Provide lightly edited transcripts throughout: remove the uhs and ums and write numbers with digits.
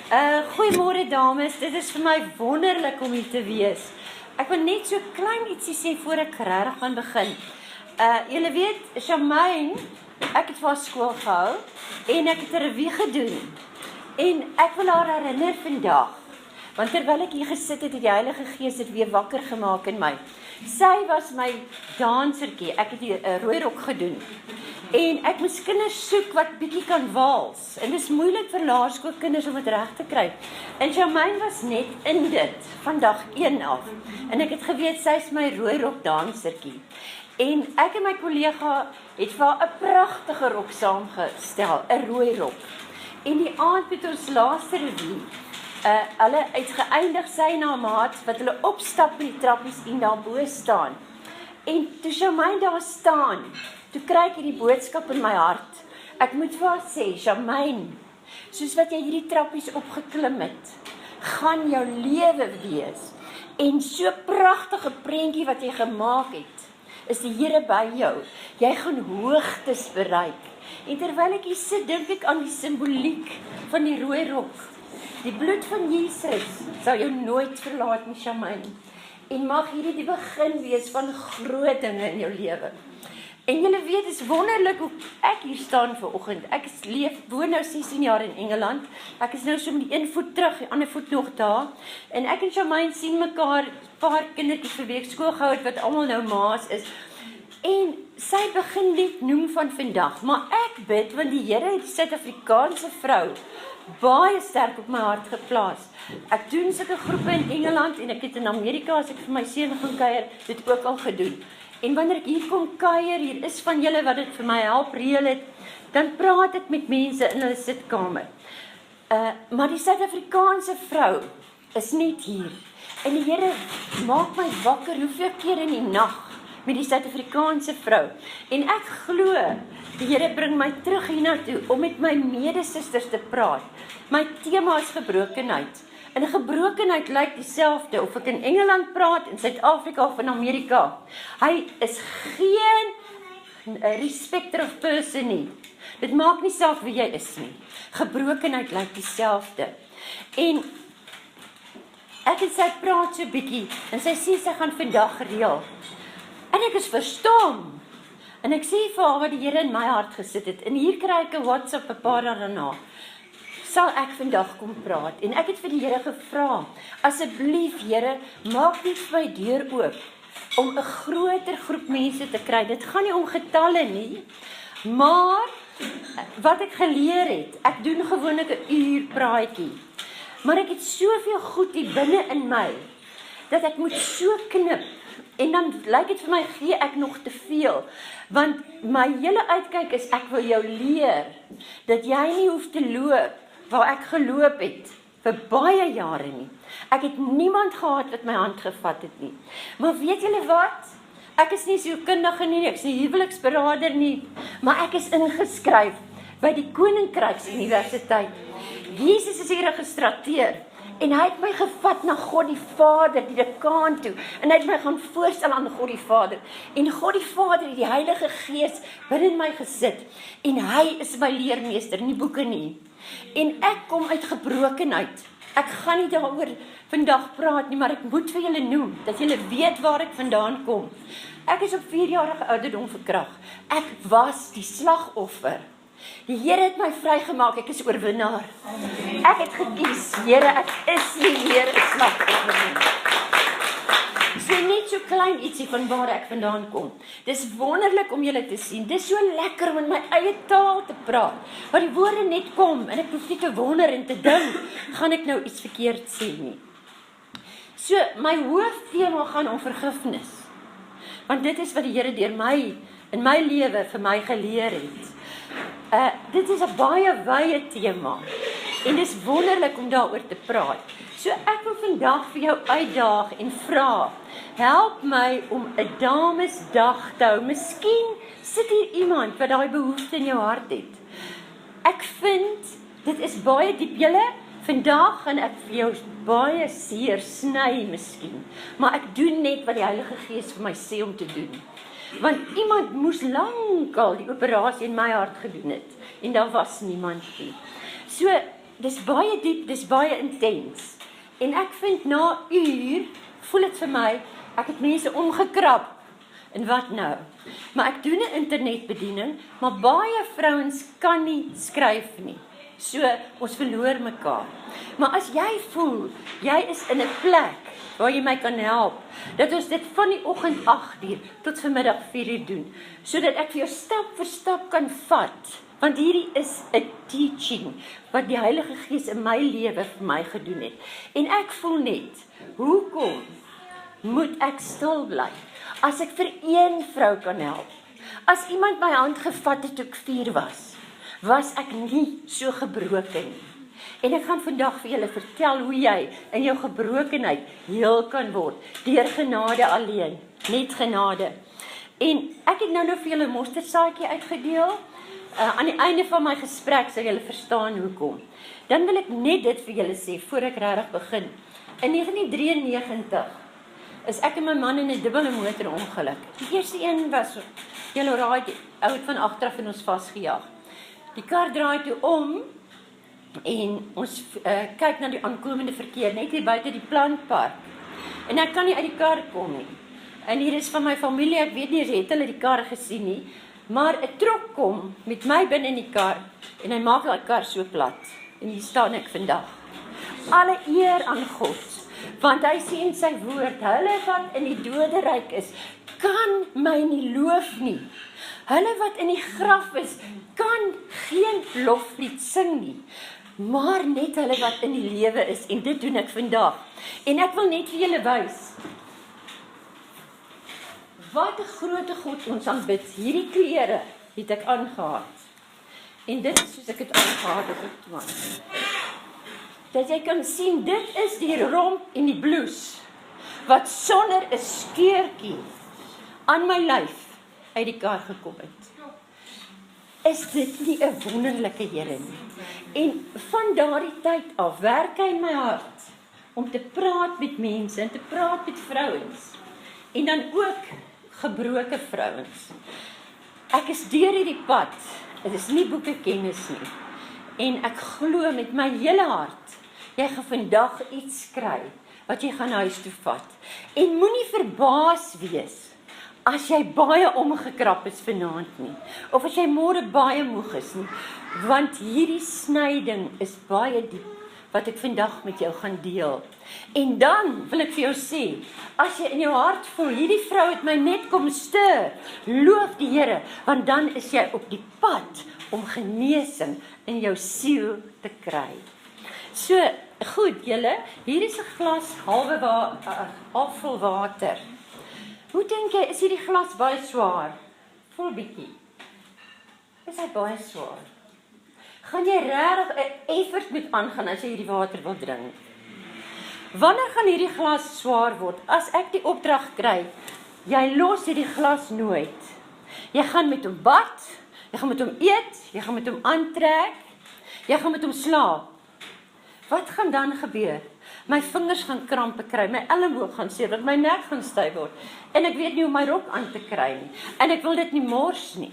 Goeiemôre dames, dit is vir my wonderlik om hier te wees. Ek wil net so klein ietsie sê voor ek regtig gaan begin. Julle weet, Charmaine, ek het vir haar skool gehou en ek het 'n revue gedoen. En ek wil haar herinner vandag, want terwyl ek hier gesit het, het die Heilige Gees dit weer wakker gemaak in my. Sy was my dansertjie, ek het 'n rooi rok gedoen. En ek moes kinders soek wat bietjie kan wals. En dit is moeilik vir laerskoolkinders om dit reg te kry. En Charmaine was net in dit, van dag 1 af. En ek het geweet, sy is my rooi rok dansertjie. En ek en my kollega het vir haar 'n pragtige rok saamgestel, 'n rooi rok. En die aand met ons laaste revue, hulle het geëindig, sy en haar maat, wat hulle opstap met die trappies en daar bo staan. En toe Charmaine daar staan, toe kry ek hierdie boodskap in my hart. Ek moet vir haar sê, Charmaine, soos wat jy hierdie trappies opgeklim het, gaan jou lewe wees. En so pragtige prentjie wat jy gemaak het, is die Here by jou. Jy gaan hoogtes bereik. En terwyl ek hier sit, dink ek aan die simboliek van die rooi rok. Die bloed van Jesus sal jou nooit verlaat nie, Charmaine. En mag hierdie die begin wees van groot dinge in jou lewe. En julle weet, het is wonderlik hoe ek hier staan vanoggend. Ek woon nou 16 jaar in Engeland. Ek is nou so met die een voet terug, die ander voet nog daar. En ek en Charmaine sien mekaar, paar kindertjies per week skool gehou het, wat almal nou ma's is. En sy begin net noem van vandag. Maar ek bid, want die Here het die Suid-Afrikaanse vrou baie sterk op my hart geplaas. Ek doen sulke groepe in Engeland en ek het in Amerika, as ek vir my seun gaan kuier, dit ook al gedoen. En wanneer ek hier kom kuier, hier is van julle wat dit vir my help reël het, dan praat ek met mense in hulle sitkamer. Maar die Suid-Afrikaanse vrou is net hier. En die Here maak my wakker hoeveel keer in die nag met die Suid-Afrikaanse vrou. En ek glo, die Here bring my terug hiernatoe om met my medesusters te praat. My tema is gebrokenheid. En gebrokenheid lyk dieselfde of ek in Engeland praat, in Suid-Afrika of in Amerika. Hy is geen respecter of person nie. Dit maak nie saak wie jy is nie. Gebrokenheid lyk dieselfde. En ek en sy praat so bietjie, en sy sê sy gaan vandag reël. En ek is verstom. En ek sê vir haar wat die Here in my hart gesit het. En hier kry ek 'n WhatsApp 'n paar dae daarna. Sal ek vandag kom praat? En ek het vir die Here gevra, asseblief Here, maak net vir my deur oop om 'n groter groep mense te kry. Dit gaan nie om getalle nie, maar wat ek geleer het, ek doen gewoonlik 'n uur praatjie. Maar ek het soveel goed hier binne in my, dat ek moet so knip. En dan lyk dit vir my, gee ek nog te veel. Want my hele uitkyk is, ek wil jou leer, dat jy nie hoef te loop, waar ek geloop het, vir baie jare nie. Ek het niemand gehad wat my hand gevat het nie. Maar weet julle wat? Ek is nie sielkundige nie, ek is nie huweliksberader nie, maar ek is ingeskryf by die Koninkryksuniversiteit. Jesus is hier geregistrateer. En hy het my gevat na God die Vader, die dekaan toe. En hy het my gaan voorstel aan God die Vader. En God die Vader het die Heilige Gees binne in my gesit. En hy is my leermeester, nie boeke nie. En ek kom uit gebrokenheid. Ek gaan nie daaroor vandag praat nie, maar ek moet vir julle noem, dat julle weet waar ek vandaan kom. Ek is op 4-jarige ouderdom verkragt. Ek was die slagoffer. Die Here het my vrygemaak, ek is oorwinnaar. Ek het gekies, Here, ek is nie meer 'n slagoffer nie. So net so klein ietsie van waar ek vandaan kom. Dis wonderlik om julle te sien. Dis so lekker om in my eie taal te praat, waar die woorde net kom, en ek hoef nie te wonder en te dink, gaan ek nou iets verkeerd sê nie. So, my hooftema gaan om vergifnis. Want dit is wat die Here deur my, in my lewe, vir my geleer het. Dit is 'n baie wye tema, en dit is wonderlik om daaroor te praat. So ek wil vandag vir jou uitdaag en vra, help my om 'n damesdag te hou. Miskien sit hier iemand wat daai behoefte in jou hart het. Ek vind, dit is baie diep. Julle, vandag gaan ek vir jou baie seer sny miskien, maar ek doen net wat die Heilige Gees vir my sê om te doen. Want iemand moes lankal die operasie in my hart gedoen het, en daar was niemand nie. So, dis baie diep, dis baie intens. En ek vind na uur, voel dit vir my, ek het mense omgekrap. En wat nou? Maar ek doen 'n internetbediening, maar baie vrouens kan nie skryf nie. So, ons verloor mekaar. Maar as jy voel, jy is in 'n plek waar jy my kan help, dat ons dit van die oggend 8:00 tot vanmiddag 4:00 doen, sodat ek vir jou stap vir stap kan vat, want hierdie is 'n teaching, wat die Heilige Gees in my lewe vir my gedoen het. En ek voel net, hoekom moet ek stil bly? As ek vir een vrou kan help, as iemand my hand gevat het toe ek 4 was ek nie so gebroken nie. En ek gaan vandag vir julle vertel hoe jy in jou gebrokenheid heel kan word, deur genade alleen, net genade. En ek het nou vir julle mosterdsaadjie uitgedeel. Aan die einde van my gesprek sal julle verstaan hoekom. Dan wil ek net dit vir julle sê, voor ek regtig begin. In 1993 is ek en my man in 'n dubbele motorongeluk. Die eerste een was, julle raai, ou het van agteraf in ons vasgejaag. Die kar draai toe om, en ons kyk na die aankomende verkeer, net hier buite die plantpark. En ek kan nie uit die kar kom nie. En hier is van my familie, ek weet nie, het hulle die kar gesien nie, maar 'n trok kom met my binne in die kar, en hy maak die kar so plat. En hier staan ek vandag. Alle eer aan God, want hy sê in sy woord, hulle wat in die doderyk is, kan my nie loof nie. Hulle wat in die graf is, kan geen loflied sing nie. Maar net hulle wat in die lewe is, en dit doen ek vandag. En ek wil net vir julle wys, wat 'n groot God ons aanbid. Hierdie klere het ek aangehad. En dit is soos ek het aangehad het. Dat jy kan sien, dit is die romp en die blouse, wat sonder 'n skeurtjie aan my lyf uit die kar gekom het. Is dit nie 'n wonderlike Here nie? En van daardie tyd af werk hy in my hart om te praat met mense en te praat met vrouens. En dan ook gebroke vrouens. Ek is deur hierdie pad. Dit is nie boekekennis nie. En ek glo met my hele hart, jy gaan vandag iets kry wat jy gaan huis toe vat. En moenie verbaas wees as jy baie omgekrap is vanaand nie, of as jy môre baie moeg is nie, want hierdie snyding is baie diep, wat ek vandag met jou gaan deel. En dan wil ek vir jou sê, as jy in jou hart voel, hierdie vrou het my net kom stuur, loof die Here, want dan is jy op die pad om genesing in jou siel te kry. So, goed julle, hier is 'n glas halwe afvol water. Hoe dink jy, is hierdie glas baie swaar? Voel bietjie. Is hy baie swaar? Gaan jy regtig 'n effort moet aangaan as jy hierdie water wil drink? Wanneer gaan hierdie glas swaar word? As ek die opdrag kry, jy los hierdie glas nooit. Jy gaan met hom bad, jy gaan met hom eet, jy gaan met hom aantrek, jy gaan met hom slaap. Wat gaan dan gebeur? My vingers gaan krampe kry, my elleboog gaan seer, my nek gaan styf word, en ek weet nie hoe my rok aan te kry nie, en ek wil dit nie mors nie.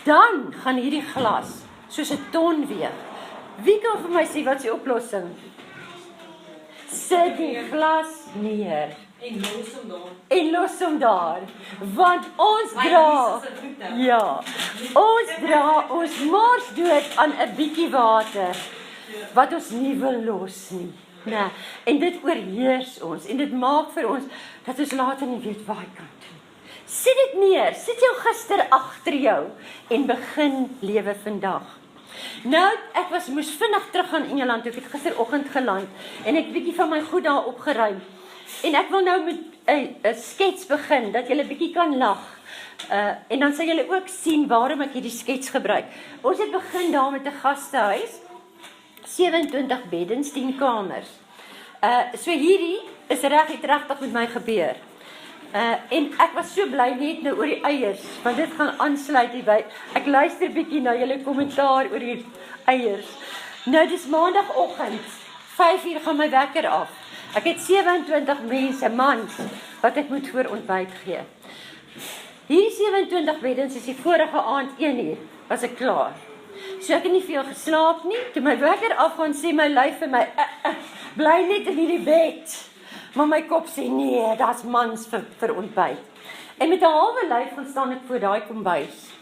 Dan gaan hierdie glas soos 'n ton weeg. Wie kan vir my sê wat is die oplossing? Sit die glas neer. En los hom daar. En los hom daar. Want ons dra, ja, ons mors dood aan 'n bietjie water, wat ons nie wil los nie. Nee, en dit oorheers ons, en dit maak vir ons, dat ons later nie weet waar jy kan doen. Sit dit neer, sit jou gister agter jou, en begin lewe vandag. Nou, ek moes vinnig terug gaan in Engeland, ek het gisteroggend geland, en ek bietjie van my goed daar opgeruim. En ek wil nou met 'n skets begin, dat julle bietjie kan lag. En dan sal julle ook sien waarom ek hierdie skets gebruik. Ons het begin daar met 'n gastehuis, 27 beddens, 10 kamers. So hierdie is regtig met my gebeur. En ek was so bly net nou oor die eiers, want dit gaan aansluit hierby. Ek luister bietjie na julle kommentaar oor die eiers. Nou, dis maandagoggend, 5:00 gaan my wekker af. Ek het 27 mense, mans, wat ek moet voor ontbyt gee. Hierdie 27 beddens is die vorige aand 1:00, was ek klaar. So ek het nie veel geslaap nie. Toe my wekker afgaan, sê my lyf vir my, bly net in hierdie bed. Maar my kop sê, nee, daar's mans vir ontbyt. En met 'n halwe lyf gaan staan ek voor daai kombuis.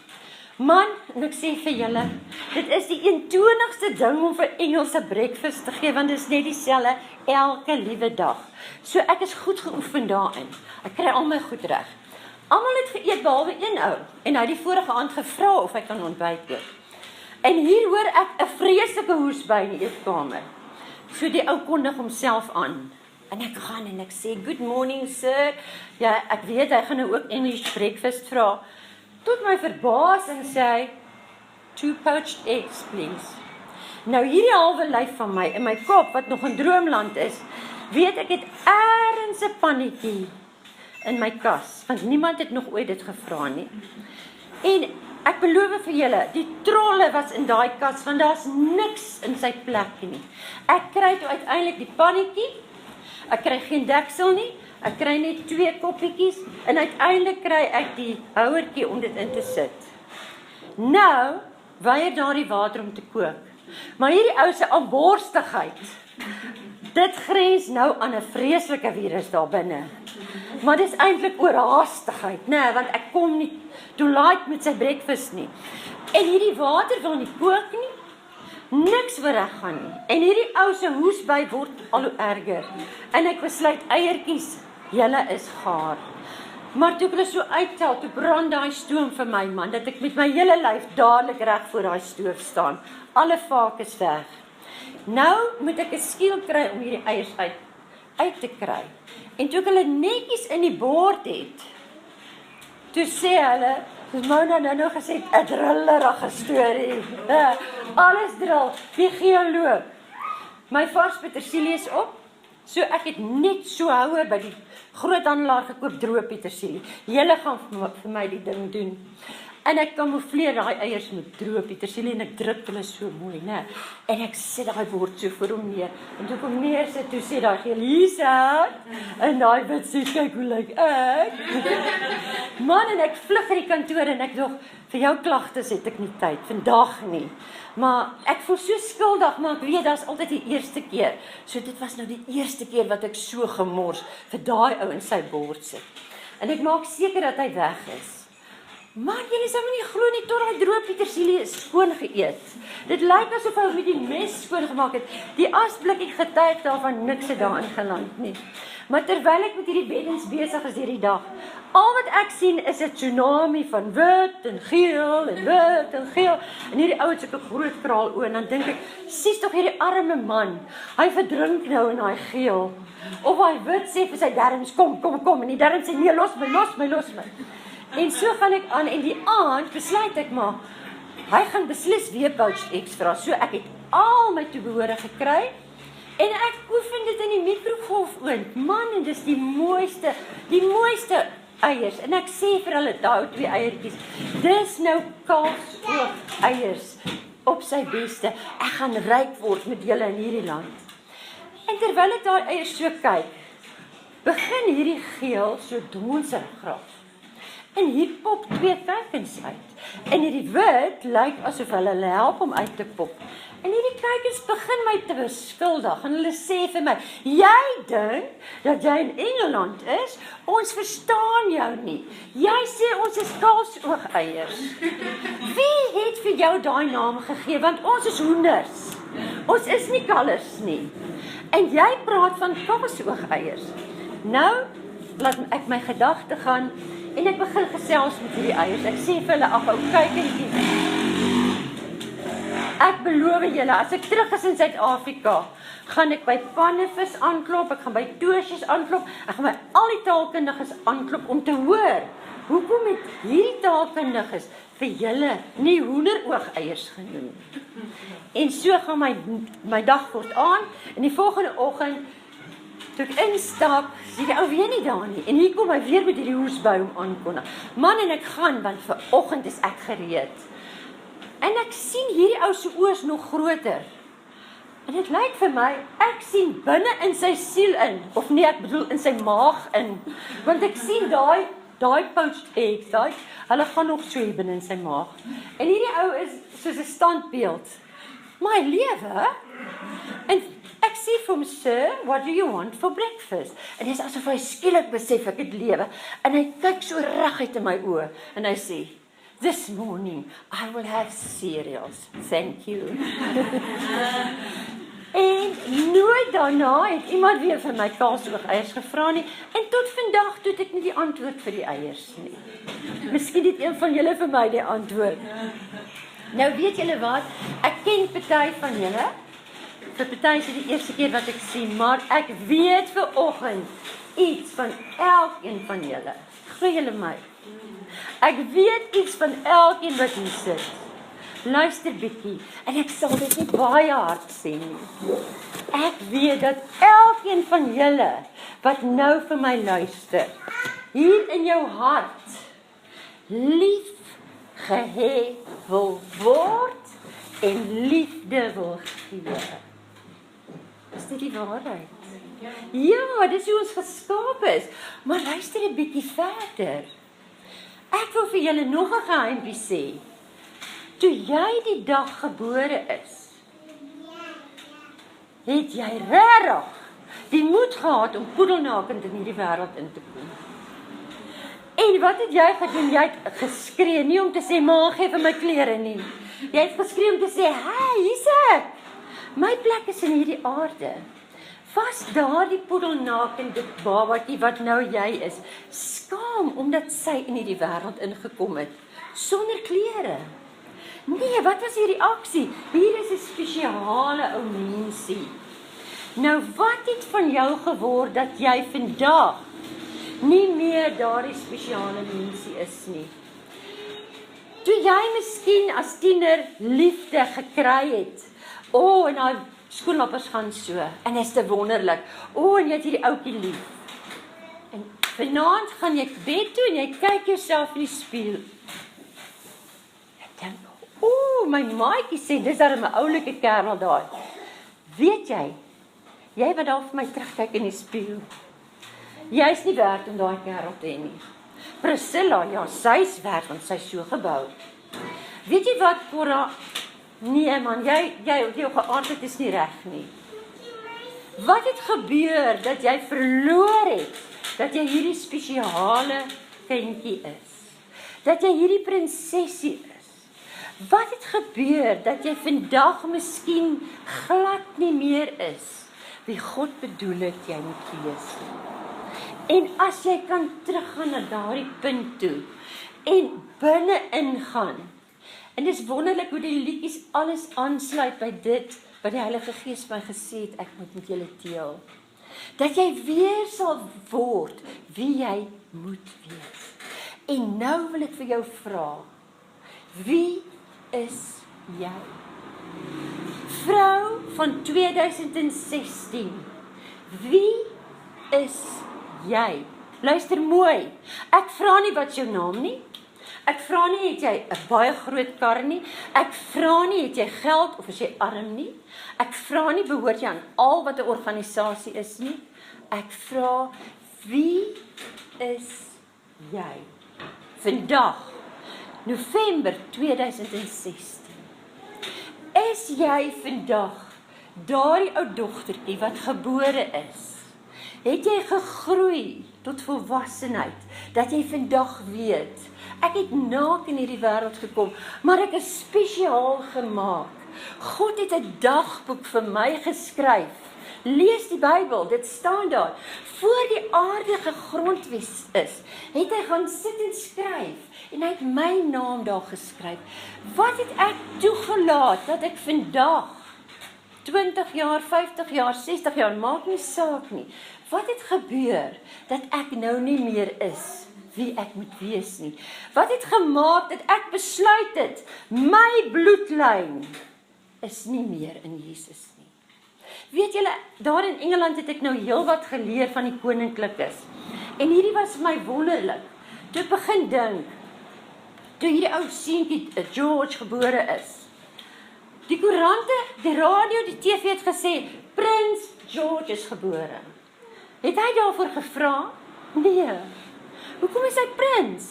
Man, en ek sê vir julle, dit is die eentonigste ding om vir Engelse breakfast te gee, want dit is net dieselfde elke liewe dag. So ek is goed geoefen daarin. Ek kry al my goed reg. Almal het geëet behalwe een ou, en hy het die vorige aand gevra of hy kan ontbyt ook. En hier hoor ek 'n vreeslike hoes by in die eetkamer. So die ou kondig homself aan. En ek gaan en ek sê, good morning sir. Ja, ek weet, hy gaan nou ook English breakfast vra. Tot my verbasing sê hy, 2 poached eggs, please. Nou hierdie halwe lyf van my, in my kop, wat nog in droomland is, weet ek het ergens 'n pannetjie in my kas, want niemand het nog ooit dit gevra nie. En ek beloof vir julle, die trolle was in daai kas, want daar's niks in sy plek nie. Ek kry toe uiteindelik die pannetjie, ek kry geen deksel nie, ek kry net 2 koppietjies, en uiteindelik kry ek die houertjie om dit in te sit. Nou, weier daardie water om te kook. Maar hierdie ou se aanborstigheid, dit grens nou aan 'n vreeslike virus daar binne. Maar dis eintlik oorhaastigheid, né, want ek kom nie too late met sy breakfast nie. En hierdie water wil nie kook nie, niks wil reggaan nie. En hierdie ou se hoesby word al hoe erger. En ek besluit eiertjies, julle is gaar. Maar toe ek hulle so uittel, toe brand daai stoom vir my man, dat ek met my hele lyf dadelik reg voor daai stoof staan. Alle vaak is weg. Nou moet ek 'n skiel kry om hierdie eiers uit te kry. En toe ek hulle netjies in die bord het, toe sê hulle, soos Mona nou gesê, 'n drillerige storie. Alles drill, die geoloog. My vars petersilie is op, so ek het net so houe by die groothandelaar gekoop droë petersilie. Julle gaan vir my die ding doen. En ek kamoufleer daai eiers met droë petersilie en ek druk hulle so mooi, né? En ek sit daai bord so voor hom neer. En toe kom neersit, toe sê daai geel, Lisa, en daai wit sê, kyk hoe lyk ek. Man, en ek vlug in die kantoor en ek dog, vir jou klagtes het ek nie tyd, vandag nie. Maar ek voel so skuldig, maar ek weet, dat is altyd die eerste keer. So dit was nou die eerste keer wat ek so gemors vir daai ou in sy bord sit. En ek maak seker dat hy weg is. Man, julle sal my nie glo nie, tot daai droë petersilie is skoon geëet. Dit lyk asof hy met die mes skoon gemaak het. Die asblikkie getuig daarvan niks het daarin geland nie. Maar terwyl ek met hierdie beddens besig is hierdie dag, al wat ek sien is 'n tsunami van wit en geel en wit en geel. En hierdie ou het so 'n groot kraal oë en dan dink ek, sies tog hierdie arme man, hy verdrink nou in daai geel. Of hy wit sê vir sy darmes, kom, en die darmes sê, nee, los my. En so gaan ek aan, en die aand besluit ek maar, hy gaan beslis weer poached eggs vra, so ek het al my toebehore gekry, en ek oefen dit in die mikrogolfoond, man, en dis die mooiste eiers, en ek sê vir hulle, daai 2 eiertjies, dis nou kalfsoog eiers, op sy beste, ek gaan ryk word met julle in hierdie land. En terwyl ek daai eiers so kyk, begin hierdie geel so donsig graf. En hier pop 2 kuikens uit. En hierdie wit lyk asof hulle help om uit te pop. En hierdie kuikens begin my te beskuldig. En hulle sê vir my, jy dink dat jy in Engeland is? Ons verstaan jou nie. Jy sê ons is kalfsoogeiers. Wie het vir jou daai naam gegee? Want ons is hoenders. Ons is nie kalvers nie. En jy praat van kalfsoogeiers. Nou, laat ek my gedagte gaan, en ek begin gesels met hierdie eiers. Ek sê vir hulle, ag ou kuikentjie, ek beloof julle, as ek terug is in Suid-Afrika, gaan ek by pannevis aanklop, ek gaan by toosjes aanklop, ek gaan by al die taalkundiges aanklop om te hoor, hoekom het hierdie taalkundiges vir julle nie hoenderoogeiers genoem? En so gaan my dag voort aan, en die volgende oggend, toe ek instap, sê die ou weer nie daar nie, en hier kom hy weer met hierdie hoesbui om aankondig. Man, en ek gaan, want vir oggend is ek gereed. En ek sien hierdie ou se oë is nog groter. En dit lyk vir my, ek sien binne in sy siel in, of nee, ek bedoel in sy maag in, want ek sien daai daai poached eggs, hulle gaan nog so hier binne in sy maag. En hierdie ou is soos 'n standbeeld. My lewe. En ek sê vir hom, sir, what do you want for breakfast? En hy is asof hy skielik besef ek het lewe. En hy kyk so reguit in my oë. En hy sê, this morning, I will have cereals. Thank you. En nooit daarna het iemand weer vir my kaasoogeiers gevra nie. En tot vandag toe het ek nie die antwoord vir die eiers nie. Miskien het een van julle vir my die antwoord. Nou weet julle wat, ek ken party van julle. Vir party is dit die eerste keer wat ek sien, maar ek weet vanoggend iets van elkeen van julle. Glo julle my? Ek weet iets van elkeen wat hier sit. Luister bietjie, en ek sal dit nie baie hard sê nie. Ek weet dat elkeen van julle wat nou vir my luister, hier in jou hart lief gehê wil word en liefde wil gee. Is dit die waarheid? Ja, dis hoe ons geskaap is. Maar luister 'n bietjie verder. Ek wil vir julle nog 'n geheimpie sê. Toe jy die dag gebore is, het jy regtig die moed gehad om poedelnakend in hierdie wêreld in te kom. En wat het jy gedoen? Jy het geskree, nie om te sê, ma, gee vir my klere nie. Jy het geskree om te sê, hey, hier's ek. My plek is in hierdie aarde. Was daardie poedelnakende babatjie wat nou jy is, skaam omdat sy in hierdie wêreld ingekom het, sonder klere. Nee, wat was die reaksie? Hier is 'n spesiale ou mensie. Nou, wat het van jou geword dat jy vandag nie meer daardie spesiale mensie is nie? Toe jy miskien as tiener liefde gekry het, en daai skoenlappers gaan so, en is te wonderlik, en jy het hierdie ouetjie lief. En vanaand gaan jy bed toe, en jy kyk jouself in die spieël. Ek dink, my maatjie sê, dis daar 'n oulike kerel daai. Weet jy wat daar vir my terugkyk in die spieël, jy's nie werd om daai kerel te hê nie. Priscilla, ja, sy's werd, want sy's so gebou. Weet jy wat, Cora? Nee man, jou geaardheid is nie reg nie. Wat het gebeur dat jy verloor het, dat jy hierdie spesiale kindjie is? Dat jy hierdie prinsesie is? Wat het gebeur dat jy vandag miskien glad nie meer is wie God bedoel het jy moet wees? En as jy kan teruggaan na daardie punt toe en binne ingaan, en dis wonderlik hoe die liedjies alles aansluit by dit wat die Heilige Gees my gesê het, ek moet met julle deel. Dat jy weer sal word wie jy moet wees. En nou wil ek vir jou vra, wie is jy? Vrou van 2016, wie is jy? Luister mooi, ek vra nie wat jou naam nie, ek vra nie het jy 'n baie groot kar nie, ek vra nie het jy geld of is jy arm nie, ek vra nie behoort jy aan al wat 'n organisasie is nie, ek vra wie is jy? Vandag, November 2016, is jy vandag daardie ou dogtertjie wat gebore is? Het jy gegroei tot volwassenheid, dat jy vandag weet, ek het naak in hierdie wêreld gekom, maar ek is spesiaal gemaak. God het 'n dagboek vir my geskryf. Lees die Bybel, dit staan daar. Voor die aarde gegrond is, het hy gaan sit en skryf, en hy het my naam daar geskryf. Wat het ek toegelaat, dat ek vandag, 20 jaar, 50 jaar, 60 jaar, maak nie saak nie. Wat het gebeur, dat ek nou nie meer is, wie ek moet wees nie? Wat het gemaak, dat ek besluit het, my bloedlyn is nie meer in Jesus nie? Weet julle, daar in Engeland het ek nou heel wat geleer van die koninklikes. En hierdie was vir my wonderlik. Toe ek begin dink, toe hierdie ou seentjie George gebore is. Die koerante, die radio, die TV het gesê, Prins George is gebore. Het hy daarvoor gevra? Nee. Hoekom is hy prins?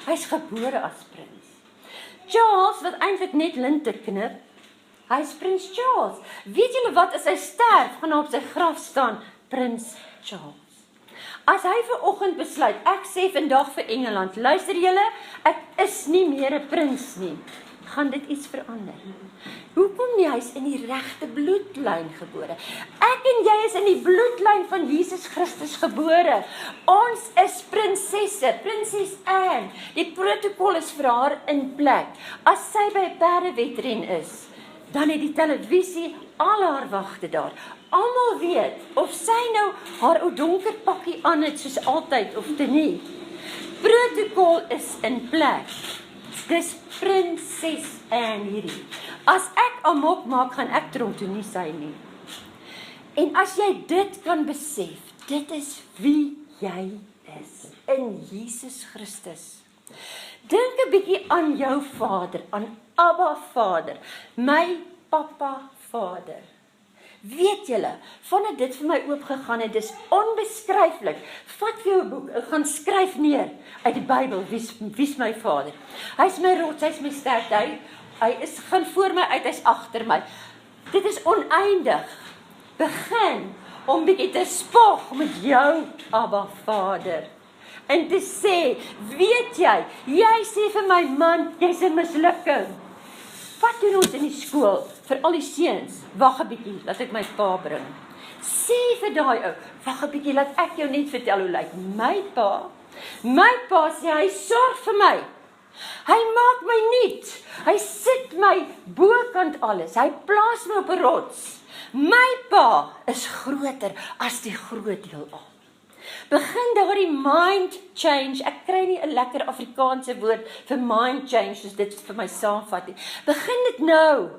Hy is gebore as prins. Charles, wat eintlik net linte knip, hy is prins Charles. Weet julle wat, as hy sterf, gaan op sy graf staan, prins Charles. As hy vanoggend besluit, ek sê vandag vir Engeland, luister julle, ek is nie meer 'n prins nie, gaan dit iets verander. Hoekom nie? Hy is in die regte bloedlyn gebore. Ek en jy is in die bloedlyn van Jesus Christus gebore. Ons is prinsesse, prinses Anne. Die protokol is vir haar in plek. As sy by 'n perdewedren is, dan het die televisie al haar wagte daar. Almal weet, of sy nou haar ou donker pakkie aan het soos altyd, of te nie. Protokol is in plek. Dis prinses Anne hierdie. As ek amok maak, gaan ek tronk toe, nie sy nie. En as jy dit kan besef, dit is wie jy is, in Jesus Christus. Dink 'n bietjie aan jou vader, aan Abba Vader, my Papa Vader. Weet julle, vandat dit vir my oopgegaan het, dis onbeskryflik. Vat vir jou 'n boek, en gaan skryf neer uit die Bybel, wie's my vader. Hy's my rots, hy's my sterkte, hy gaan voor my uit, hy's agter my. Dit is oneindig. Begin om bietjie te spog met jou Abba Vader. En te sê, weet jy sê vir my man, jy's 'n mislukking. Wat doen ons in die skool? Vir al die seuns, wag 'n bietjie, laat ek my pa bring. Sê vir daai ou, wag 'n bietjie, laat ek jou net vertel hoe lyk my pa. My pa sê, hy sorg vir my. Hy maak my nuut. Hy sit my bokant alles. Hy plaas my op 'n rots. My pa is groter as die groot heelal. Begin daardie mind change. Ek kry nie 'n lekker Afrikaanse woord vir mind change soos dit vir my saamvat nie. Begin dit nou.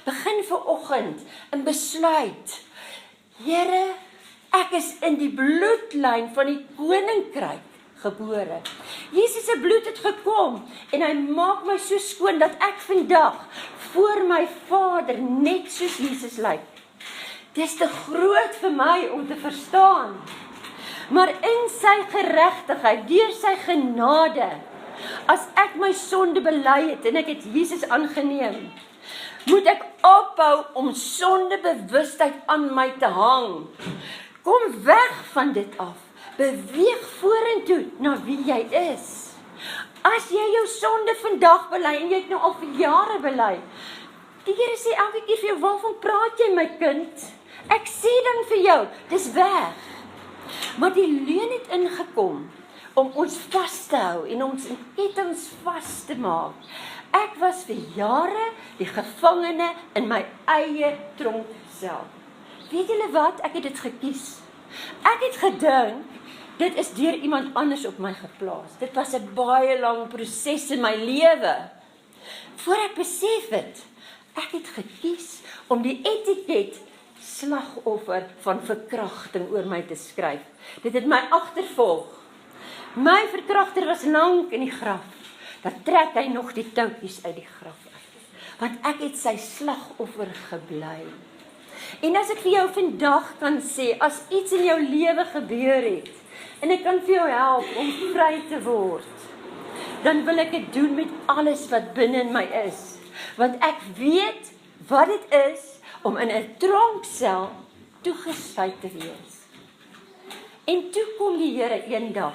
Begin vanoggend en besluit. Here, ek is in die bloedlyn van die koninkryk gebore. Jesus se bloed het gekom en hy maak my so skoon dat ek vandag voor my Vader net soos Jesus lyk. Dis te groot vir my om te verstaan. Maar in sy geregtigheid, deur sy genade, as ek my sonde bely het en ek het Jesus aangeneem, moet ek ophou om sondebewustheid aan my te hang. Kom weg van dit af. Beweeg vorentoe na wie jy is. As jy jou sonde vandag bely en jy het nou al vir jare bely, die Here sê elke keer vir jou, waarvan praat jy my kind? Ek sê dan vir jou, dis weg. Maar die leuen het ingekom om ons vas te hou en ons in kettinge vas te maak. Ek was vir jare die gevangene in my eie tronk self. Weet julle wat? Ek het dit gekies. Ek het gedink, dit is deur iemand anders op my geplaas. Dit was 'n baie lang proses in my lewe. Voor ek besef het, ek het gekies om die etiket slagoffer van verkrachting oor my te skryf. Dit het my agtervolg. My verkragter was lank in die graf. Dan trek hy nog die touwtjies uit die graf uit. Want ek het sy slagoffer gebly. En as ek vir jou vandag kan sê, as iets in jou lewe gebeur het, en ek kan vir jou help om vry te word, dan wil ek dit doen met alles wat binne in my is. Want ek weet wat dit is om in 'n tronksel toegesluit te wees. En toe kom die Here eendag.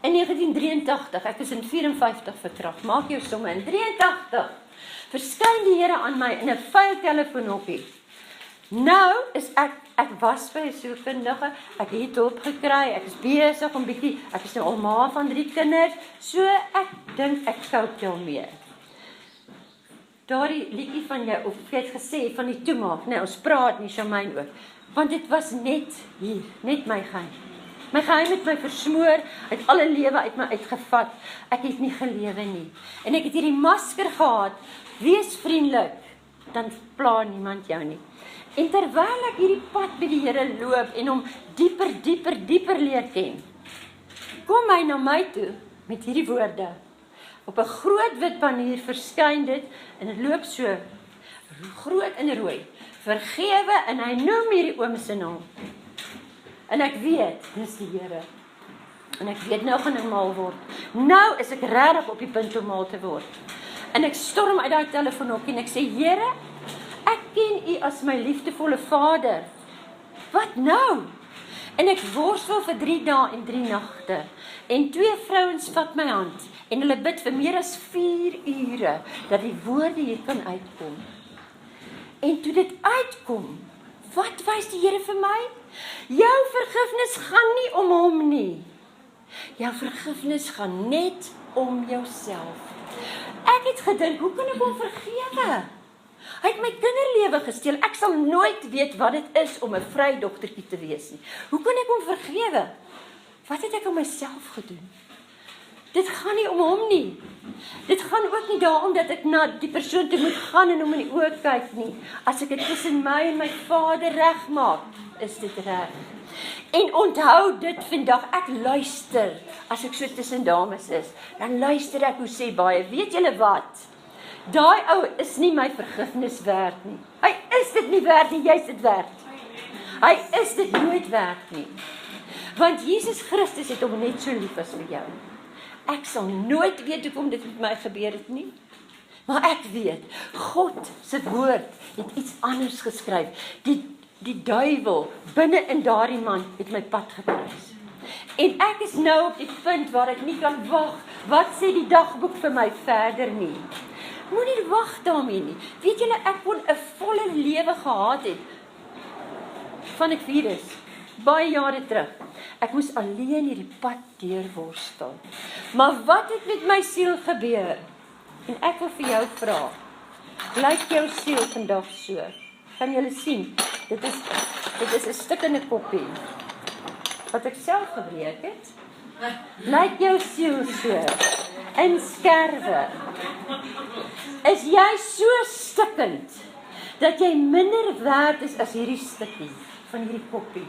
In 1983, ek is in 54 verkragt, maak jou somme, in 83, verskyn die Here aan my in 'n vuil telefoonhokkie. Nou is ek was by 'n sielkundige, ek het hulp gekry, ek is besig om bietjie, ek is nou al ma van 3 kinders, so ek dink ek koop jou mee. Daardie liedjie van jou, of jy het gesê, van die toemaak, nee, ons praat nie, Shamaine ook, want dit was net hier, net my geheim. My geheim het my versmoor, het alle lewe uit my uitgevat, ek het nie gelewe nie. En ek het hierdie masker gehad, wees vriendelik, dan pla niemand jou nie. En terwyl ek hierdie pad by die Here loop, en hom dieper leer ken, kom hy na my toe, met hierdie woorde, op 'n groot wit panier verskyn dit, en dit loop so, groot en rooi, vergewe, en hy noem hierdie oom se naam. En ek weet, dis die Here. En ek weet nou gaan ek mal word. Nou is ek regtig op die punt om mal te word. En ek storm uit daai telefoonhokkie en ek sê, Here, ek ken U as my liefdevolle Vader. Wat nou? En ek worstel vir 3 dae en 3 nagte. En 2 vrouens vat my hand. En hulle bid vir meer as 4 ure, dat die woorde hier kan uitkom. En toe dit uitkom, wat wys die Here vir my? Jou vergifnis gaan nie om hom nie. Jou vergifnis gaan net om jouself. Ek het gedink, hoe kan ek hom vergewe? Hy het my kinderlewe gesteel. Ek sal nooit weet wat dit is om 'n vrydogtertjie te wees nie. Hoe kan ek hom vergewe? Wat het ek aan myself gedoen? Dit gaan nie om hom nie. Dit gaan ook nie daarom dat ek na die persoon toe moet gaan en hom in die oë kyk nie. As ek dit tussen my en my Vader regmaak, is dit reg. En onthou dit vandag, ek luister, as ek so tussen dames is, dan luister ek hoe sê baie, weet julle wat? Daai ou is nie my vergifnis werd nie. Hy is dit nie werd nie, jy is dit werd. Hy is dit nooit werd nie. Want Jesus Christus het hom net so lief as vir jou. Ek sal nooit weet hoekom dit met my gebeur het nie. Maar ek weet, God se woord het iets anders geskryf. Die duiwel binne in daardie man het my pad gekruis. En ek is nou op die punt waar ek nie kan wag. Wat sê die dagboek vir my verder nie? Moenie wag daarmee nie. Weet julle, ek kon 'n volle lewe gehad het van ek 4 is. Baie jare terug. Ek moes alleen hierdie pad deurworstel. Maar wat het met my siel gebeur? En ek wil vir jou vra, lyk jou siel vandag so? Kan julle sien? Dit is 'n stikkende koppie wat ek self gebreek het. Lyk jou siel so? In skerwe. Is jy so stikkend dat jy minder werd is as hierdie stukkie van hierdie koppie?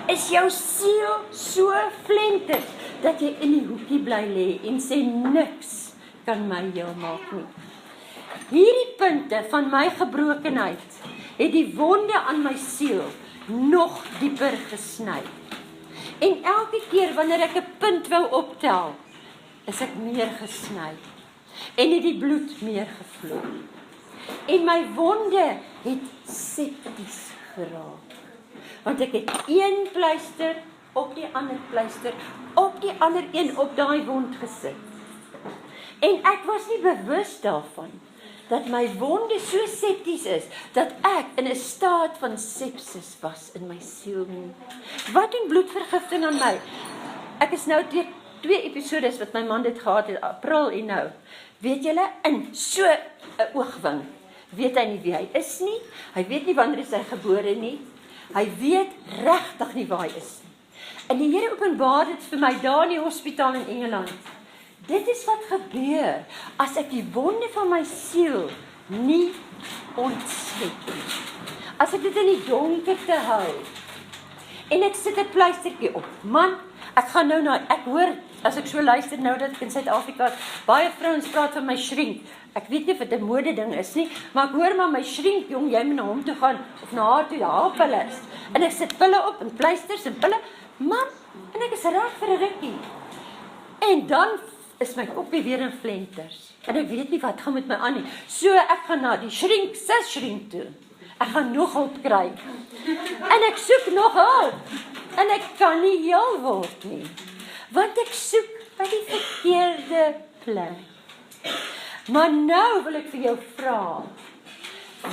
Is jou siel so flenter dat jy in die hoekie bly lê en sê niks kan my heel maak nie? Hierdie punte van my gebrokenheid het die wonde aan my siel nog dieper gesny. En elke keer wanneer ek 'n punt wou optel, is ek meer gesny en het die bloed meer gevloei. En my wonde het septies geraak. Want ek het een pleister op die ander pleister, op die ander een op daai wond gesit. En ek was nie bewus daarvan, dat my wonde so septies is, dat ek in 'n staat van sepsis was in my siel nie. Wat doen bloedvergifting aan my? Ek is nou 2 episodes wat my man dit gehad het, April en nou. Weet julle, in so 'n oogwink, weet hy nie wie hy is nie, hy weet nie wanneer hy gebore nie, hy weet regtig nie waar hy is nie. En die Here openbaar dit vir my daar in die hospitaal in Engeland. Dit is wat gebeur as ek die wonde van my siel nie ontsmet nie. As ek dit in die donkerte hou en ek sit 'n pleistertjie op. Man, ek gaan nou ek hoor as ek so luister nou dat ek in Suid-Afrika baie vrouens praat van my shrink. Ek weet nie of dit 'n mode ding is nie, maar ek hoor maar my shrink, jong, jy moet na hom toe gaan of na haar toe, haar pille is. En ek sit pille op en pleisters en pille. Man, en ek is reg vir 'n rukkie. En dan is my koppie weer in flenters. En ek weet nie wat gaan met my aan nie. So ek gaan na die shrink toe. Ek gaan nog hulp kry. En ek soek nog hulp. En ek kan nie heel word nie. Want ek soek by die verkeerde plek. Maar nou wil ek vir jou vra,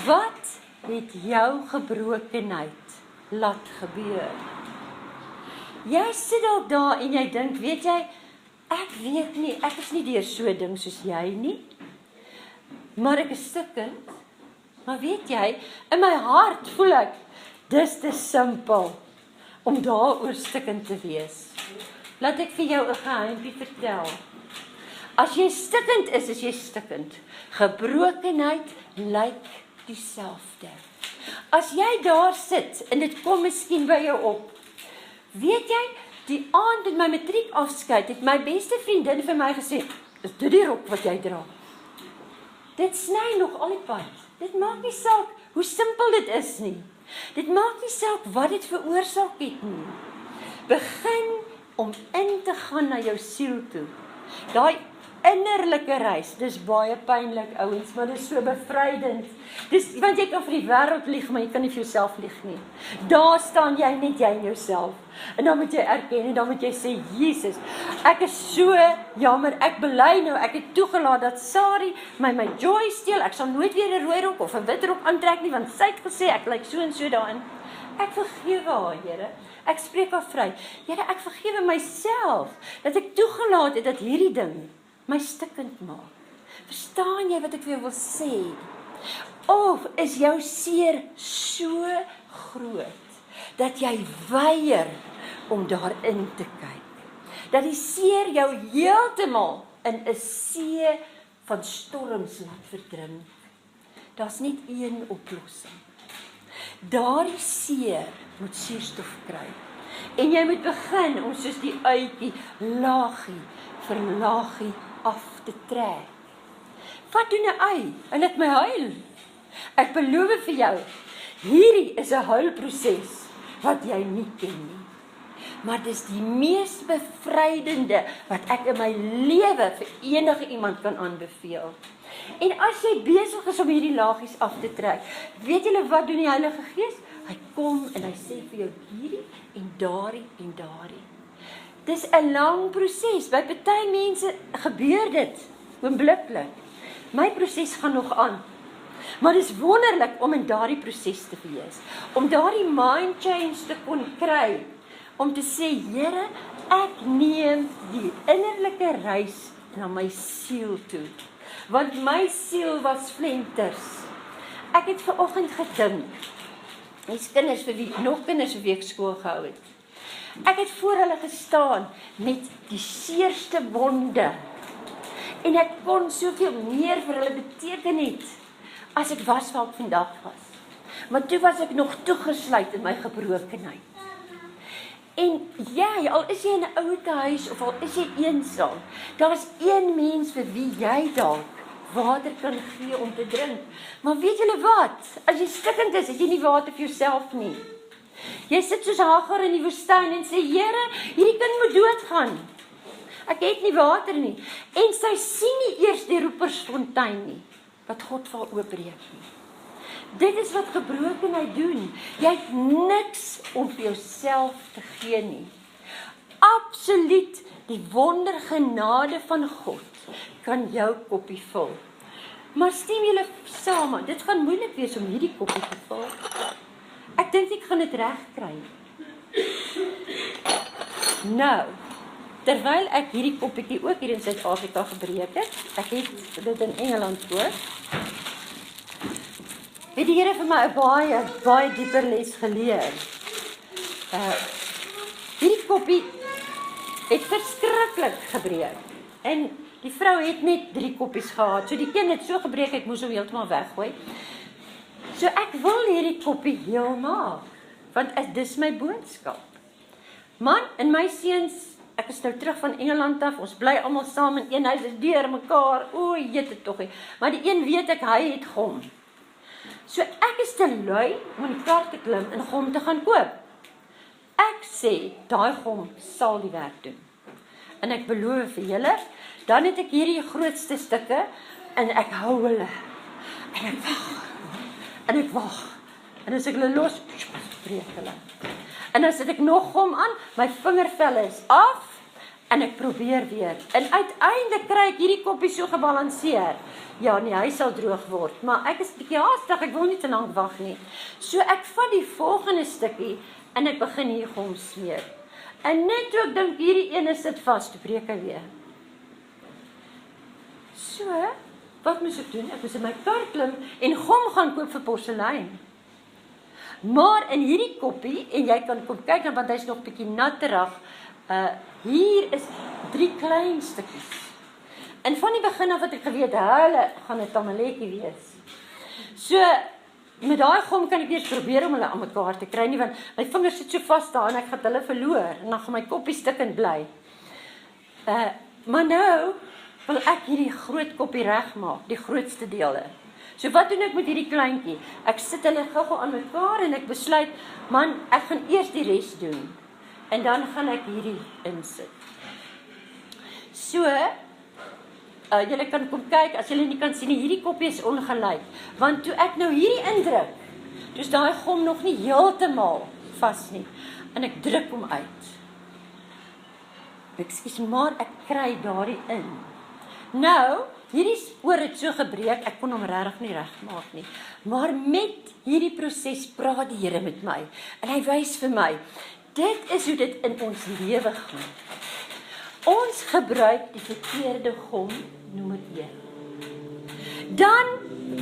wat het jou gebrokenheid laat gebeur? Jy sit dalk daar en jy dink, weet jy, ek weet nie, ek is nie deur so 'n ding soos jy nie, maar ek is stikkend. Maar weet jy, in my hart voel ek, dis te simpel om daaroor stikkend te wees. Laat ek vir jou 'n geheimpie vertel. As jy stikkend is jy stikkend. Gebrokenheid lyk dieselfde. As jy daar sit en dit kom miskien by jou op, weet jy, die aand met my matriekafskeid het my beste vriendin vir my gesê, is dit die rok wat jy dra? Dit sny nog al die pad. Dit maak nie saak hoe simpel dit is nie. Dit maak nie saak wat dit veroorsaak het nie. Begin om in te gaan na jou siel toe. Daai innerlike reis, dis baie pynlik ouens, maar dis so bevrydend. Dis, want jy kan vir die wêreld lieg, maar jy kan nie vir jouself lieg nie. Daar staan jy net jy en jouself. En dan moet jy erken en dan moet jy sê, Jesus, ek is so jammer, ek bely nou, ek het toegelaat dat Sari my joy steel, ek sal nooit weer 'n rooi rok of 'n wit rok aantrek nie, want sy het gesê, ek lyk so en so daarin. Ek vergewe haar, Here. Ek spreek haar vry. Here, ek vergewe myself, dat ek toegelaat het dat hierdie ding my stikkend maak. Verstaan jy wat ek vir jou wil sê? Of is jou seer so groot, dat jy weier om daarin te kyk? Dat die seer jou heeltemal in 'n see van storms laat verdrink? Daar's net een oplossing. Daardie seer moet suurstof kry. En jy moet begin om soos die uitjie, laagie vir laagie af te trek. Wat doen 'n ui? En laat my huil. Ek beloof vir jou, hierdie is 'n huilproses wat jy nie ken nie. Maar dis die mees bevrydende wat ek in my lewe vir enige iemand kan aanbeveel. En as jy besig is om hierdie laagies af te trek, weet julle wat doen die Heilige Gees? Hy kom en hy sê vir jou hierdie en daardie en daardie. Dis 'n lang proses. By party mense gebeur dit oombliklik. My proses gaan nog aan. Maar dis wonderlik om in daardie proses te wees. Om daardie mind change te kon kry. Om te sê, Here, ek neem die innerlike reis na my siel toe. Want my siel was flenters. Ek het vanoggend gedink, dis kinders vir wie, nog kinders vir wie ek skool gehou het. Ek het voor hulle gestaan met die seerste wonde. En ek kon soveel meer vir hulle beteken het, as ek was waar ek vandag was. Maar toe was ek nog toegesluit in my gebrokenheid. En jy, al is jy in 'n ouete huis, of al is jy eensaam, daar is een mens vir wie jy dalk water kan gee om te drink. Maar weet julle wat? As jy stikkend is, het jy nie water vir jouself nie. Jy sit soos Hagar in die woestyn en sê, Here, hierdie kind moet doodgaan. Ek het nie water nie. En sy sien nie eers die roepersfontein nie, wat God vir haar oopbreek nie. Dit is wat gebrokenheid doen. Jy het niks om vir jouself te gee nie. Absoluut die wondergenade van God kan jou koppie vul. Maar stem julle saam, dit gaan moeilik wees om hierdie koppie te vul. Ek dink ek gaan dit reg kry. Nou, terwyl ek hierdie koppietjie ook hier in Suid-Afrika gebreek het, ek het dit in Engeland voor, het die Here vir my 'n baie dieper les geleer. Hierdie koppie het verskriklik gebreek. En die vrou het net 3 koppies gehad. So die een het so gebreek, ek moes hom heeltemal weggooi. So ek wil hierdie koppie heel maak, want dis my boodskap. Man en my seuns, ek is nou terug van Engeland af, ons bly almal saam in een huis, is deur mekaar, o, jette tog nie. Maar die een weet ek, hy het gom. So ek is te lui om in die kar te klim en gom te gaan koop. Ek sê, daai gom sal die werk doen. En ek beloof vir julle, dan het ek hierdie grootste stukke, en ek hou hulle, en ek wag, en ek wag, en as ek hulle los, breek hulle. En dan sit ek nog gom aan, my vingervelle is af, en ek probeer weer. En uiteindelik kry ek hierdie koppie so gebalanseer. Ja, nee, hy sal droog word, maar ek is 'n bietjie haastig, ek wil nie te lank wag nie. So ek vat die volgende stukkie, en ek begin hier gom smeer. En net toe ek dink hierdie ene sit vas, toe breek hy weer. So, wat moes ek doen? Ek moes in my kar klim en gom gaan koop vir porselein. Maar in hierdie koppie, en jy kan kom kyk, want hy is nog bietjie natterig, hier is 3 klein stukkies. En van die begin af het ek geweet, hulle gaan 'n tamaletjie wees. So, met daai gom kan ek eers probeer om hulle aan mekaar te kry nie, want my vingers sit so vas daar en ek gaan hulle verloor, en dan gaan my koppie stikkend bly. Maar nou wil ek hierdie groot koppie regmaak, die grootste dele. So wat doen ek met hierdie kleintjie? Ek sit hulle gou-gou aan mekaar en ek besluit, man, ek gaan eers die res doen. En dan gaan ek hierdie insit. So, julle kan kom kyk, as julle nie kan sien, hierdie koppie is ongelyk. Want toe ek nou hierdie indruk, toe is daai gom nog nie heeltemal vas nie. En ek druk hom uit. Ekskuus, maar ek kry daardie in. Nou, hierdie spoor het so gebreek, ek kon hom regtig nie regmaak nie. Maar met hierdie proses praat die Here met my. En hy wys vir my, dit is hoe dit in ons lewe gaan. Ons gebruik die verkeerde gom, nommer 1. Dan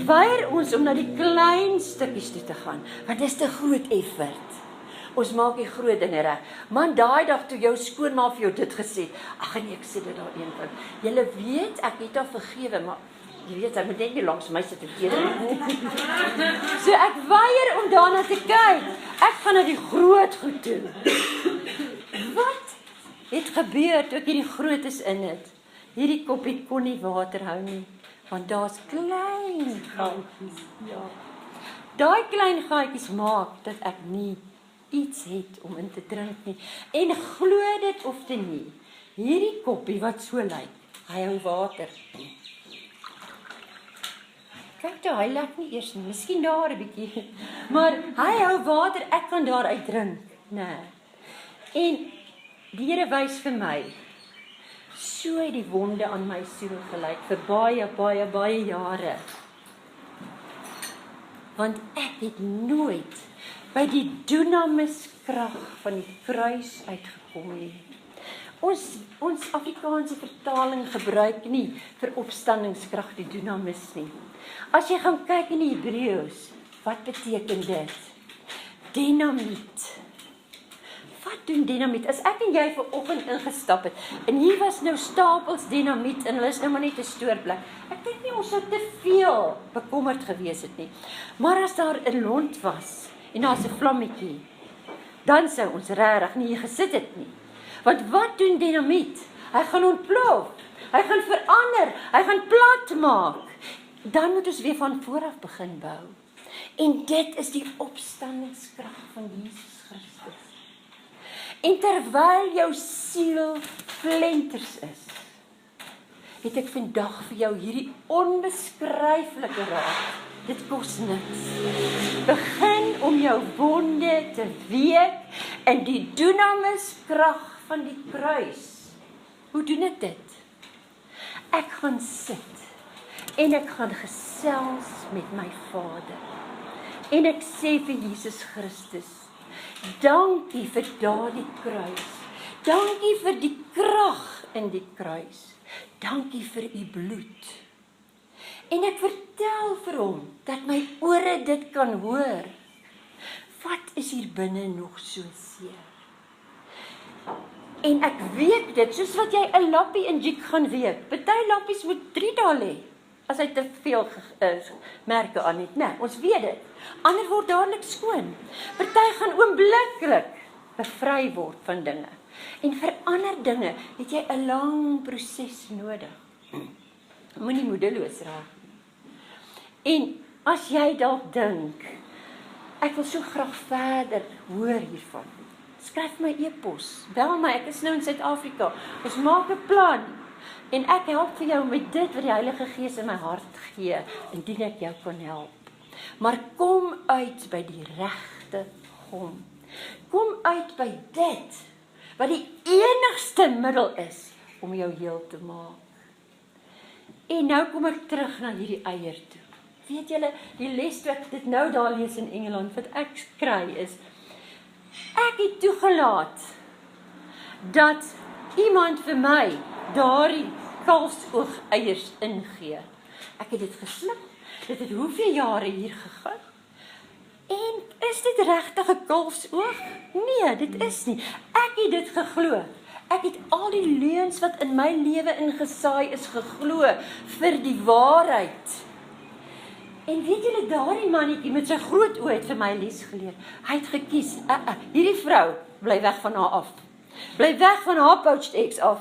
weier ons om na die klein stukkies toe te gaan, want dit is te groot effort. Ons maak die groot dinge reg. Man, daai dag toe jou skoonma vir jou dit gesê, ag nee, ek sit dit daar eenkant. Julle weet, ek het haar vergewe, maar jy weet, sy moet net nie langs my sit en keer. So ek weier om daarna te kyk. Ek gaan na die groot goed toe. Wat het gebeur toe ek hierdie grootes in het? Hierdie koppie kon nie water hou nie, want daar's klein gaatjies. Ja. Daai klein gaatjies maak dat ek nie iets het om in te drink nie. En glo dit of te nie, hierdie koppie wat so lyk, hy hou water. Kyk toe, hy lyk nie eers nie, miskien daar 'n bietjie, maar hy hou water, ek kan daaruit drink. Nee. En die Here wys vir my, so het die wonde aan my siel gelyk vir baie jare. Want ek het nooit by die dynamiskrag van die kruis uitgekom nie. Ons Afrikaanse vertaling gebruik nie vir opstandingskrag die dynamis nie. As jy gaan kyk in die Hebreëus, wat beteken dit? Dynamiet. Wat doen dynamiet? As ek en jy vanoggend ingestap het, en hier was nou stapels dynamiet, en hulle is nou maar net 'n stoorplek. Ek dink nie ons sou te veel bekommerd gewees het nie. Maar as daar 'n lont was, en daar's 'n vlammetjie, dan sou ons regtig nie hier gesit het nie. Want wat doen dynamiet? Hy gaan ontplof, hy gaan verander, hy gaan plat maak. Dan moet ons weer van voor af begin bou. En dit is die opstandingskrag van Jesus Christus. En terwyl jou siel flenters is, het ek vandag vir jou hierdie onbeskryflike raad. Dit kos niks. Begin om jou wonde te week in die dynamiskrag van die kruis. Hoe doen ek dit? Ek gaan sit en ek gaan gesels met my Vader. En ek sê vir Jesus Christus, dankie vir daardie kruis. Dankie vir die krag in die kruis. Dankie vir u bloed. En ek vertel vir hom, dat my ore dit kan hoor. Wat is hier binne nog so seer? En ek weet dit, soos wat jy 'n lappie in jik gaan week. Party lappies moet 3 dae lê, as hy te veel merke aan het. Nee, ons weet dit. Ander word dadelik skoon. Party gaan oombliklik bevry word van dinge. En vir ander dinge het jy 'n lang proses nodig. Moenie moedeloos raak. En as jy dalk dink, ek wil so graag verder hoor hiervan, skryf my e-pos, bel my, ek is nou in Suid-Afrika, ons maak 'n plan, en ek help vir jou met dit wat die Heilige Gees in my hart gee, indien ek jou kan help. Maar kom uit by die regte gom. Kom uit by dit, wat die enigste middel is, om jou heel te maak. En nou kom ek terug na hierdie eier toe. Weet julle, die les wat ek dit nou daar lees in Engeland, wat ek kry is, ek het toegelaat, dat iemand vir my, daardie kalfsoog eiers ingee. Ek het dit gesluk, dit het hoeveel jare hier gegaan, en is dit regtig 'n kalfsoog? Nee, dit is nie. Ek het dit geglo. Ek het al die leuns wat in my lewe ingesaai is geglo vir die waarheid. En weet julle, daardie mannetjie met sy groot oë het vir my les geleer. Hy het gekies, hierdie vrou, bly weg van haar af. Bly weg van haar poached eggs af.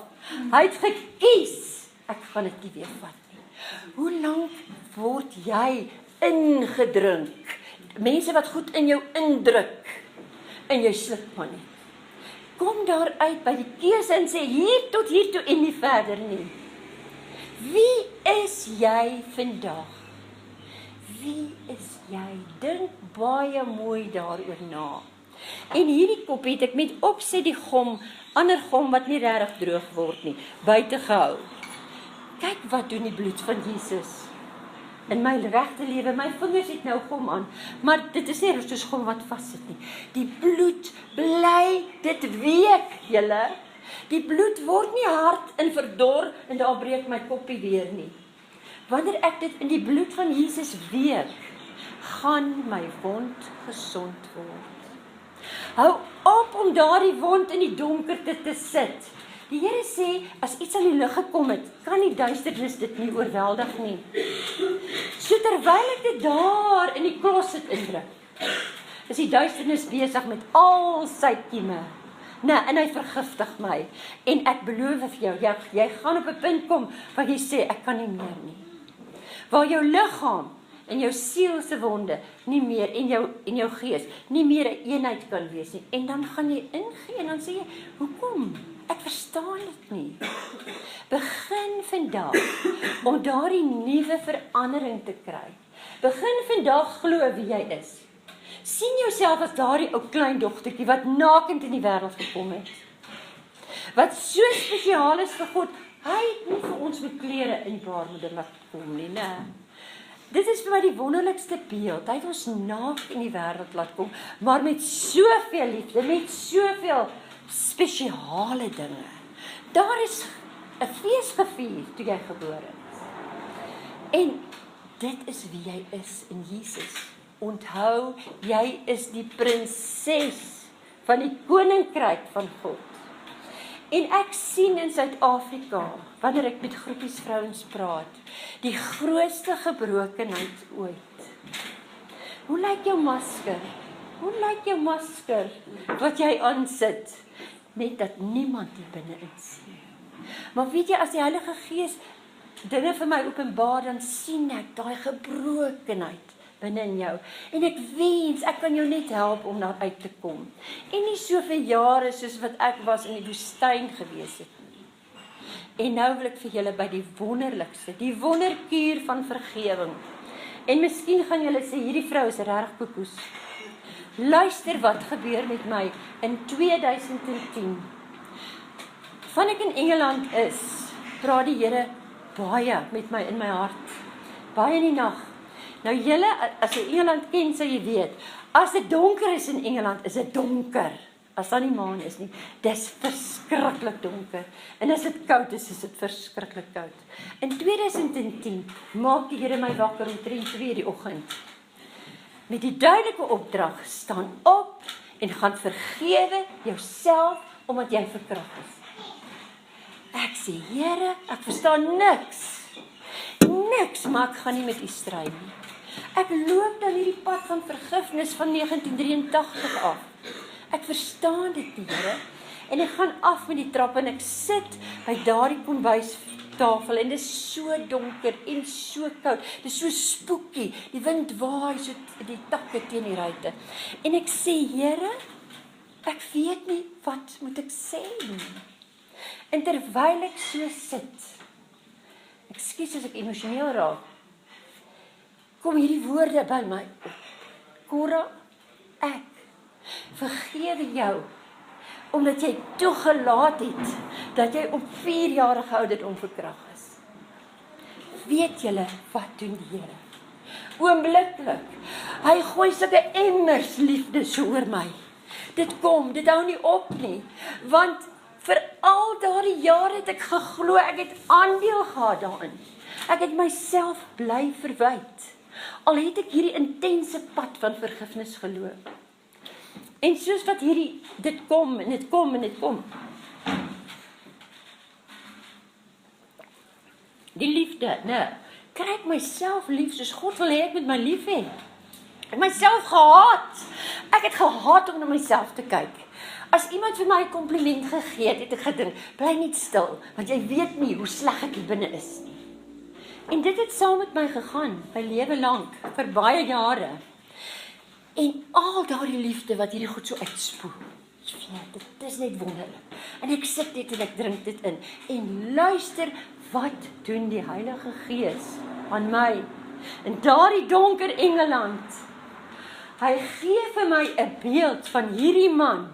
Hy het gekies, ek gaan dit nie weer vat nie. Hoe lank word jy ingedrink? Mense wat goed in jou indruk, en jy sluk maar net. kom daar uit by die keuse en sê, hier tot hier toe en nie verder nie. Wie is jy vandag? Wie is jy? Dink baie mooi daaroor na. En hierdie kop het ek met opset die gom, ander gom wat nie regtig droog word nie, buite gehou. Kyk wat doen die bloed van Jesus in my regte lewe. My vingers het nou gom aan, maar dit is nie soos gom wat vassit nie. Die bloed bly, dit week, julle. Die bloed word nie hard en verdor en daar breek my koppie weer nie. Wanneer ek dit in die bloed van Jesus week, gaan my wond gesond word. Hou op om daardie wond in die donkerte te sit. Die Here sê, as iets aan die lig gekom het, kan die duisternis dit nie oorweldig nie. So terwyl ek dit daar in die closet indruk, is die duisternis besig met al sy kieme. En hy vergiftig my. En ek beloof vir jou, jy gaan op 'n punt kom waar jy sê, ek kan nie meer nie. Waar jou liggaam en jou siel se wonde nie meer en jou gees nie meer 'n eenheid kan wees nie. En dan gaan jy ingee en dan sê jy, hoekom? Ek verstaan dit nie. Begin vandag om daardie nuwe verandering te kry. Begin vandag glo wie jy is. Sien jouself as daardie ou klein dogtertjie wat nakend in die wêreld gekom het. Wat so spesiaal is vir God. Hy het nie vir ons met klere in die baarmoeder laat kom nie, nee. Dit is vir my die wonderlikste beeld. Hy het ons naak in die wêreld laat kom, maar met soveel liefde, met soveel spesiale dinge. Daar is 'n fees gevier toe jy gebore is. En dit is wie jy is in Jesus. Onthou, jy is die prinses van die koninkryk van God. En ek sien in Suid-Afrika, wanneer ek met groepies vrouens praat, die grootste gebrokenheid ooit. Hoe lyk jou masker? Hoe lyk jou masker wat jy aansit? Net dat niemand hier binne-in sien. Maar weet jy, as die Heilige Gees dinge vir my openbaar, dan sien ek daai gebrokenheid binne in jou. En ek wens, ek kan jou net help om daar uit te kom. En nie soveel jare soos wat ek was in die woestyn gewees het nie. En nou wil ek vir julle by die wonderlikste, die wonderkuur van vergewing. En miskien gaan julle sê, hierdie vrou is regtig koekoes. Luister wat gebeur met my in 2010. Van ek in Engeland is, praat die Here baie met my in my hart. Baie in die nag. Nou julle, as jy Engeland ken, sal jy weet, as dit donker is in Engeland, is dit donker. As daar nie maan is nie, dis verskriklik donker. En as dit koud is dit verskriklik koud. In 2010 maak die Here my wakker omtrent 2 die oggend. Met die duidelike opdrag, staan op en gaan vergewe jouself, omdat jy verkragt is. Ek sê, Here, ek verstaan niks, maar ek gaan nie met u stry nie. Ek loop dan hierdie pad van vergifnis van 1983 af. Ek verstaan dit nie, Here. En ek gaan af met die trap en ek sit by daardie kombuistafel en dit is so donker en so koud. Dit is so spooky. Die wind waai so die takke teen die ruite. En ek sê, Here, ek weet nie wat moet ek sê nie. En terwyl ek so sit, ekskuus as ek emosioneel raak, kom hierdie woorde by my op. Cora, ek vergewe jou, omdat jy toegelaat het, dat jy op 4-jarige ouderdom verkragt is. Weet julle, wat doen die Here? Oombliklik, hy gooi sulke emmers liefde so oor my. Dit hou nie op nie, want vir al daardie jare het ek geglo, ek het aandeel gehad daarin. Ek het myself bly verwyd. Al het ek hierdie intense pad van vergifnis geloop. En soos wat dit kom en dit kom en dit kom. Die liefde, kry ek myself lief soos God wil hê ek met my lief hê. Ek het myself gehaat. Ek het gehaat om na myself te kyk. As iemand vir my 'n kompliment gegee het ek gedink, bly net stil, want jy weet nie hoe sleg ek hier binne is nie. En dit het saam met my gegaan, my lewe lank, vir baie jare. En al daardie liefde wat hierdie goed so uitspoel, dit is net wonderlik. En ek sit net en ek drink dit in. En luister, wat doen die Heilige Gees aan my? In daardie donker Engeland. Hy gee vir my 'n beeld van hierdie man,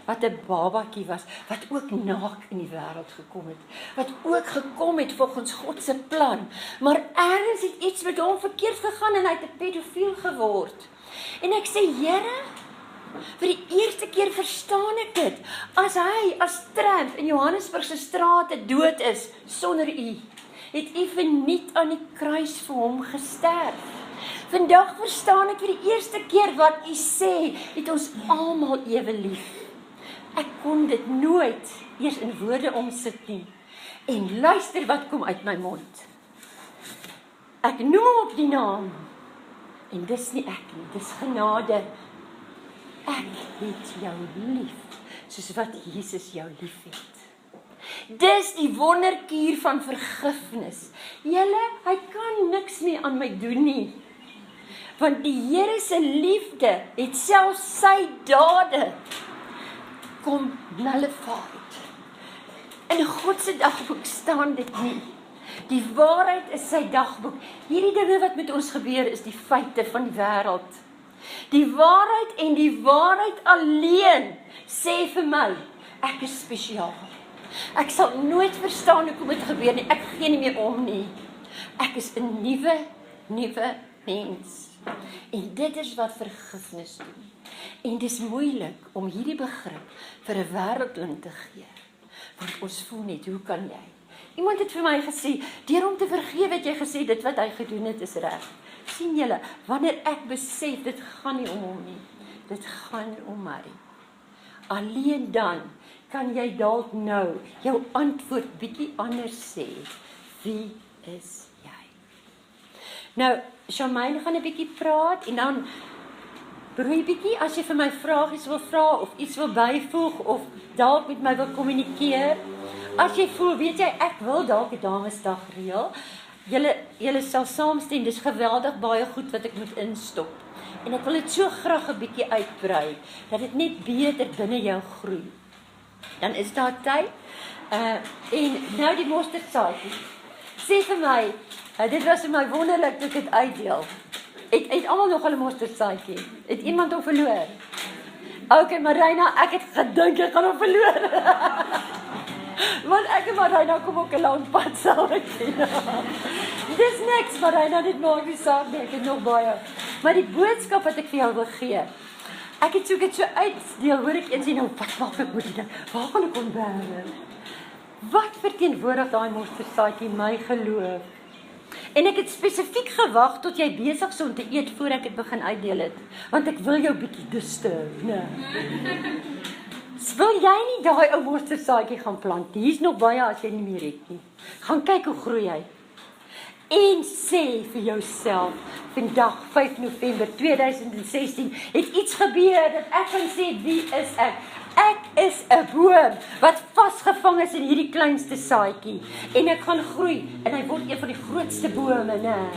wat 'n babatjie was, wat ook naak in die wêreld gekom het, wat ook gekom het volgens God se plan, maar ergens het iets met hom verkeerd gegaan en hy het 'n pedofiel geword. En ek sê, Here, vir die eerste keer verstaan ek dit, as hy as tramp in Johannesburg se strate dood is, sonder u, het u verniet aan die kruis vir hom gesterf. Vandag verstaan ek vir die eerste keer wat u sê, het ons almal ewe lief. Ek kon dit nooit eers in woorde omsit nie. En luister wat kom uit my mond. Ek noem hom op die naam. En dis nie ek nie, dis genade. Ek het jou lief, soos wat Jesus jou lief het. Dis die wonderkuur van vergifnis. Julle, hy kan niks meer aan my doen nie. Want die Here se liefde het self sy dade kom nullified. In God se dagboek staan dit nie. Die waarheid is sy dagboek. Hierdie dinge wat met ons gebeur is die feite van die wêreld. Die waarheid en die waarheid alleen sê vir my, ek is spesiaal. Ek sal nooit verstaan hoekom dit gebeur nie. Ek gee nie meer om nie. Ek is 'n nuwe mens. En dit is wat vergifnis doen. En dis moeilik om hierdie begrip vir 'n wêreldling te gee. Want ons voel net, hoe kan jy? Iemand het vir my gesê, deur om te vergewe het jy gesê, dit wat hy gedoen het is reg. Sien julle, wanneer ek besef, dit gaan nie om hom nie. Dit gaan om my. Alleen dan kan jy dalk nou jou antwoord bietjie anders sê. Wie is jy? Nou, Charmaine gaan 'n bietjie praat en dan broei bietjie as jy vir my vragies wil vra of iets wil byvoeg of dalk met my wil kommunikeer. As jy voel, weet jy, ek wil dalk 'n Damesdag reël. Julle sal saamstem, dis geweldig baie goed wat ek moet instop. En ek wil dit so graag 'n bietjie uitbrei dat dit net beter binne jou groei. Dan is daar tyd. En nou die mosterdsaadjie. Sê vir my, dit was vir my wonderlik toe ek dit uitdeel. Het almal nog hulle mosterdsaadjie? Het iemand hom verloor? Okay, Marina, ek het gedink ek gaan hom verloor. Want ek en Marina kom ook 'n lang pad saam. Dis niks, Marina, dit maak nie saak nie, ek het nog baie. Maar die boodskap wat ek vir jou wil gee, ek het so uitdeel, hoor ek eens nou, wat maak ek met die ding? Waar gaan ek ontbere? Wat verteenwoordig daai mosterdsaadjie my geloof? En ek het spesifiek gewag tot jy besig is om te eet voor ek dit begin uitdeel het. Want ek wil jou bietjie disturb, né? Wil jy nie daai ou mosterdsaadjie gaan plant? Hier's nog baie as jy nie meer het nie. Gaan kyk hoe groei hy. En sê vir jouself, vandag 5 November 2016, het iets gebeur dat ek kan sê, wie is ek? Ek is 'n boom wat vasgevang is in hierdie kleinste saadjie. En ek gaan groei en hy word een van die grootste bome, né?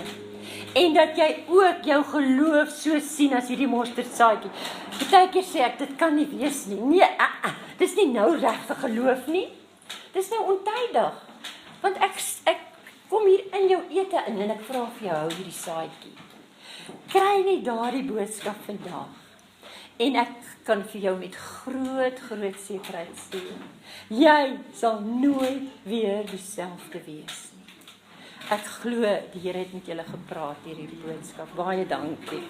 En dat jy ook jou geloof so sien as hierdie mosterdsaadjie. Partykeer sê ek, dit kan nie wees nie. Nee, dis nie nou regte geloof nie. Dis nou ontydig. Want ek kom hier in jou ete in en ek vra vir jou hierdie saadjie. Kry net daardie boodskap vandag. En ek kan vir jou met groot sekerheid sê, jy sal nooit weer dieselfde wees nie. Ek glo die Here het met julle gepraat deur hierdie boodskap. Baie dankie.